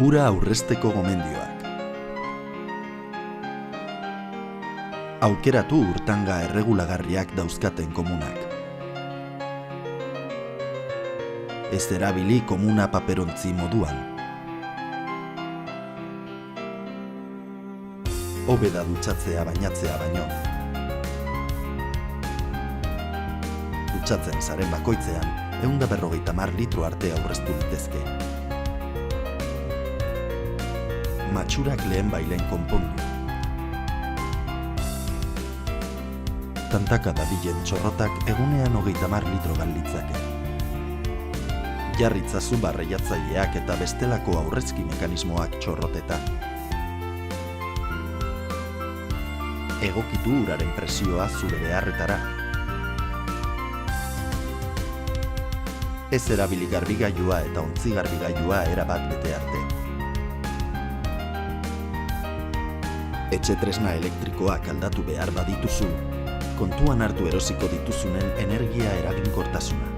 Ura aurrezteko gomendioak. Aukeratu urtanga erregulagarriak dauzkaten komunak. Ez erabili komuna paperontzi moduan. Hobe da dutxatzea bainatzea baino. Dutxatzen zaren bakoitzean, 150 litro arte aurreztu litezke. Matxurak lehen bailen konpondu. Tantaka dabilen txorrotak egunean 30 litro galditzake. Jarritzazu barreiatzaileak eta bestelako aurrezki mekanismoak txorroteta. Egokitu uraren presioa zure beharretara. Ez erabili garbigailua eta ontzi garbigailua erabat bete arte. Etxe tresna elektrikoak aldatu behar badituzu, kontuan hartu erosiko dituzunen energia eraginkortasuna.